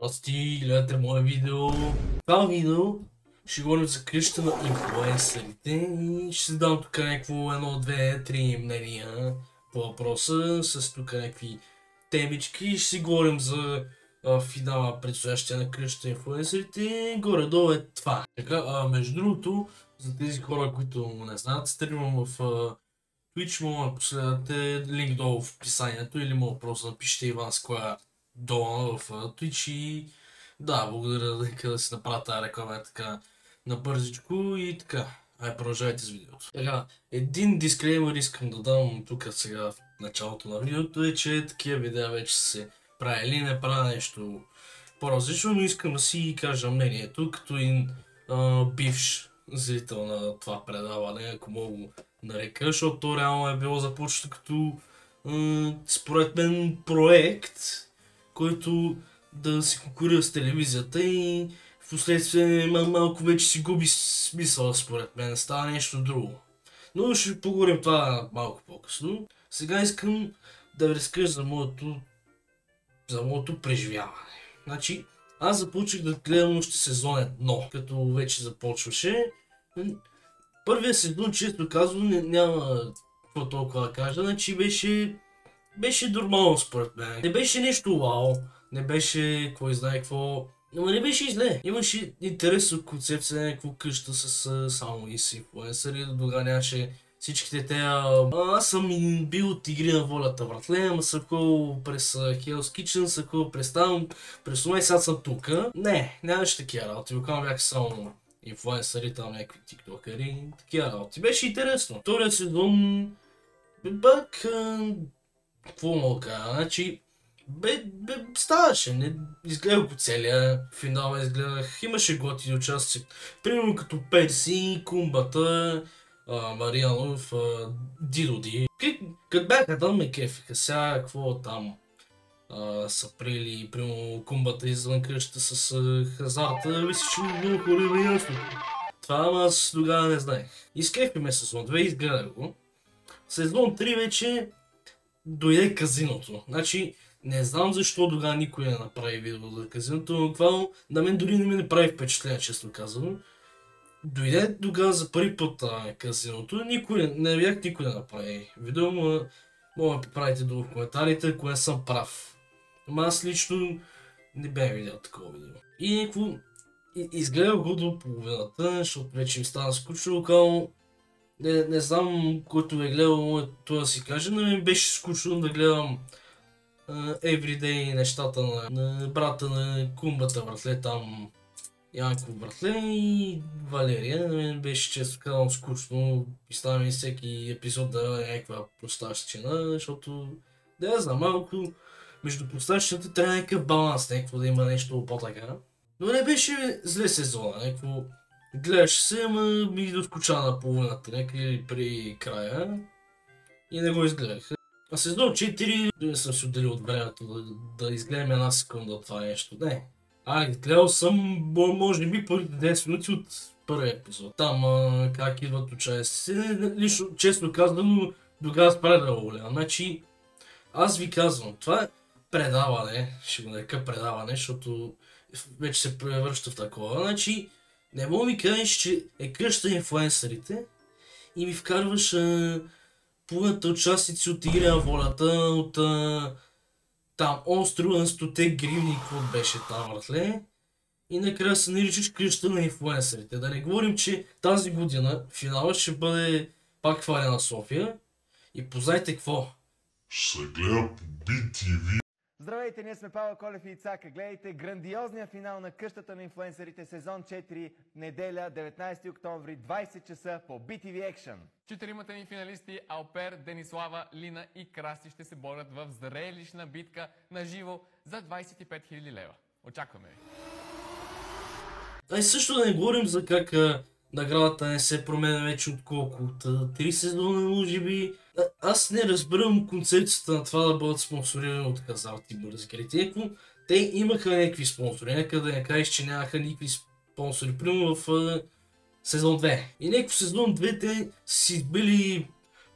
Здрасти, гледате мое видео. Това видео ще говорим за къща на инфлуенсърите и ще си дам тук някакво едно, две, три мнения по въпроса с тук някакви темички и ще си говорим за финала предстоящия на къща на инфлуенсърите. Горе-долу е това. Така, между другото, за тези хора, които не знаят, стримам в Twitch, мога да последвате линк долу в описанието или мога просто напишете Иван Скоя долу в Twitch и да, благодаря да си направя тази реклама така набързичко и така. Ай, продължавайте с видеото. Така, един дисклеймер искам да дам тук сега в началото на видеото е, че такива видеа вече се правили, не правя нещо по-различно, но искам да си кажа мнението като един бивш зрител на това предаване, ако мога го нарека, защото то реално е било започнато като според мен проект, който да се конкурира с телевизията и в последствие малко вече си губи смисъл според мен, става нещо друго. Но ще поговорим това малко по-късно. Сега искам да ви разкажа за моето преживяване. Значи, аз започнах да гледам още сезон 1, като вече започваше. Първият сезон, често казвам, няма какво толкова да кажа, значи беше нормално според мен. Не беше нещо вау, не беше кой знае какво, но не беше и зле. Имаше интересна концепция, някаква къща с само и с инфлуенсъри, до тогава нямаше всичките те. Аз съм бил от Игри на волята, братле, ама съм ходил през Hell's Kitchen, съм ходил през там, през това и сега съм тук. Не, нямаше такива работи, буквално бях само инфлуенсъри, там някакви тиктокъри, такива работи. Беше интересно. Вторият сезон, какво мога да кажа, значи, ставаше, не изгледах го целия, финала изгледах, имаше готини участия, примерно като Перси, Кумбата, Марианов, Дидоди. Като бяха там ме кефиха, сега какво там са приели, примерно Кумбата извън къщата с хазарта, мисля, че много хора ми ясно. Това аз тогава не знаех. Изкефи ме сезон 2, изгледах го. Сезон 3 вече дойде казиното. Значи, не знам защо тогава никой не направи видео за казиното, но това на мен дори не ми направи впечатление, честно казано. Дойде тогава за първи път казиното, не бях никой да направи видео, мога да поправите долу в коментарите, ако не съм прав. Ама аз лично не бях видял такова видео. И някакво изгледах го до половината, защото вече ми стана скучно, локално. Не знам, който е гледал, това да си каже, но ми беше скучно да гледам everyday нещата на брата на Кумбата, братле, там Янко, братле и Валерия. На мен беше често казвам скучно и става ми всеки епизод да е някаква простащина, защото да знам, малко между простащината трябва някакъв баланс, някакво да има нещо по-така. Но не беше зле сезона, някакво гледаш се, ама ми доскуча на половината, някъде при края и не го изгледах. А сезон 4 не съм си отделил от времето да изгледам една секунда от това нещо. Не. Гледал съм, може би, първите 10 минути от първия епизод. Там как идват участници. Лично, честно казвам, тогава спря да го гледам. Значи, аз ви казвам, това е предаване, ще го нарека предаване, защото вече се превръща в такова. Значи, не мога ми кажеш, че е къща инфлуенсърите и ми вкарваш половината участници от Игри на волята, от там острова на 100 гривни, какво беше там, братле. И накрая се наричаш къща на инфлуенсърите. Да не говорим, че тази година финала ще бъде пак в Арена София. И познайте какво? Ще се гледа по BTV. Здравейте, ние сме Павел Колев и Ицака. Гледайте грандиозния финал на къщата на инфлуенсърите сезон 4, неделя, 19 октомври, 20 часа по BTV Action. Четиримата ни финалисти Алпер, Денислава, Лина и Краси ще се борят в зрелищна битка на живо за 25 000 лева. Очакваме ви! Ай също да не говорим за как наградата не се променя вече от колко, от 3 сезона може би. Аз не разбирам концепцията на това да бъдат спонсорирани от хазарти бързи кредити. Те имаха някакви спонсори, нека да не кажеш, че нямаха никакви спонсори, примерно в сезон 2. И някакво сезон 2 те си избили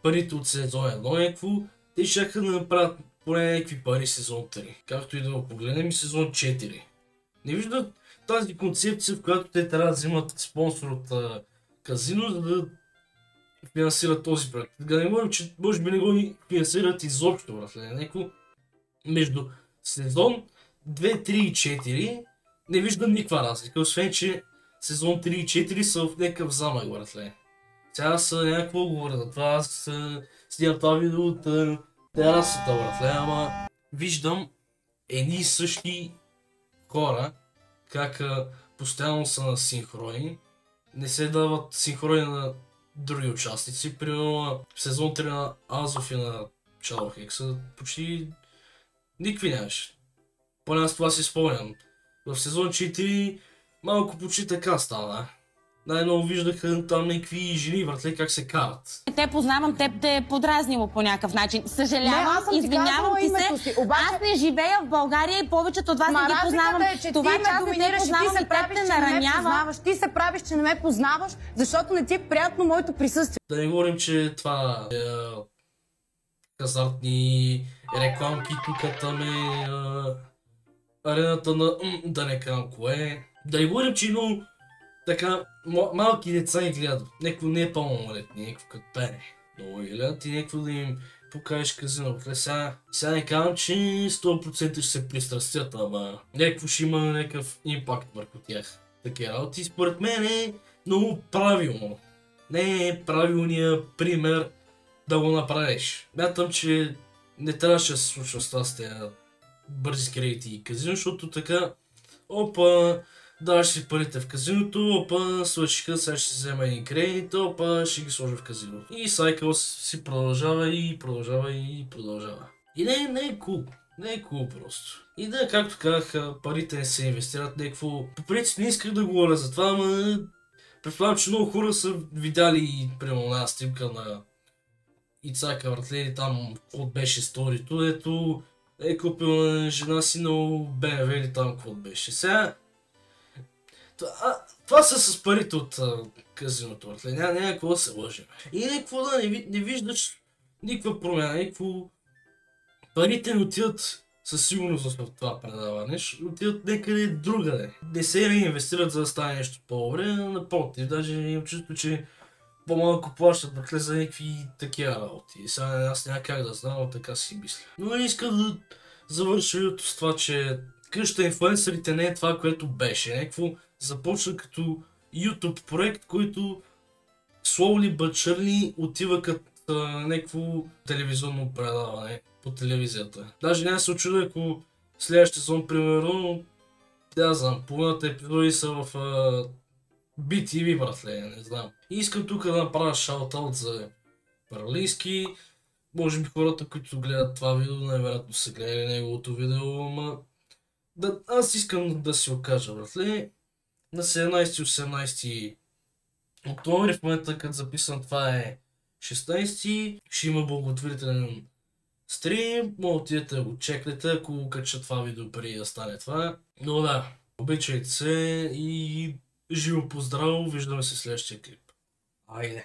парите от сезон 1, някакво те ще да направят поне някакви пари сезон 3. Както и да го погледнем и сезон 4. Не виждат тази концепция, в която те трябва да взимат спонсор от казино, за да финансират този проект. Да не говорим, че може би не го финансират изобщо, братле. Някакво между сезон 2, 3 и 4 не виждам никаква разлика, освен че сезон 3 и 4 са в някакъв замък, братле. Сега са някакво говоря за това, аз снимам това видео от терасата, братле, ама виждам едни и същи хора, как постоянно са на синхрони, не се дават синхрони на други участници. Примерно в сезон 3 на Азов и на Shadow Hex почти никакви нямаше. Поне аз това си спомням. В сезон 4 малко почти така стана. Най-много виждаха там някакви жени, братле, как се карат. Те познавам, теб те е подразнило по някакъв начин. Съжалявам, извинявам ти се. Аз не живея в България и повечето от вас не ги познавам. Това, че аз не те познавам и теб те наранява. Ти се правиш, че не ме познаваш, защото не ти е приятно моето присъствие. Да не говорим, че това е хазартни рекламки, тук там е арената на да не казвам кое. Да не говорим, че много така малки деца ги гледат. Някакво не е по-малолетни, някакво като пене. Много ги гледат и някакво да им покажеш казино. Сега не казвам, че 100% ще се пристрастят, ама някакво ще има някакъв импакт върху тях. Такива работи според мен е много правилно. Не е правилният пример да го направиш. Мятам, че не трябваше да се случва с това с тези бързи кредити и казино, защото така опа, даваш си парите в казиното, опа, свършиха, сега ще си взема един кредит, опа, ще ги сложа в казино. И сайкъл си продължава и продължава и продължава. И не е кул. Не е кул просто. И да, както казах, парите не се инвестират някакво. По принцип не исках да говоря за това, ама предполагам, че много хора са видяли примерно една снимка на Ицака, братле, или там какво беше сторито, ето е купил на жена си на BMW или там какво беше. Сега това са с парите от казиното, братле. Няма какво да се лъжим. И някакво да не виждаш никаква промяна, някакво парите не отиват със сигурност в това предаване, отиват някъде другаде. Не се реинвестират, за да стане нещо по-добре, напротив, даже имам чувство, че по-малко плащат, братле, за някакви такива работи. И сега аз няма как да знам, но така си мисля. Но не иска да завърша видеото с това, че къща инфлуенсърите не е това, което беше. Някакво започна като YouTube проект, който slowly but surely отива като някакво телевизионно предаване по телевизията. Даже няма се очудя, ако следващия сезон, примерно, да знам, половината епизоди са в BTV, братле, не знам. И искам тук да направя шаут-аут за Паралийски. Може би хората, които гледат това видео, най-вероятно са гледали неговото видео, ама аз искам да си окажа, братле. На 17-18 октомври, в момента като записвам това е 16, ще има благотворителен стрим, може да отидете да го чекнете, ако го кача това видео преди да стане това. Но да, обичайте се и живо поздраво, виждаме се в следващия клип. Айде!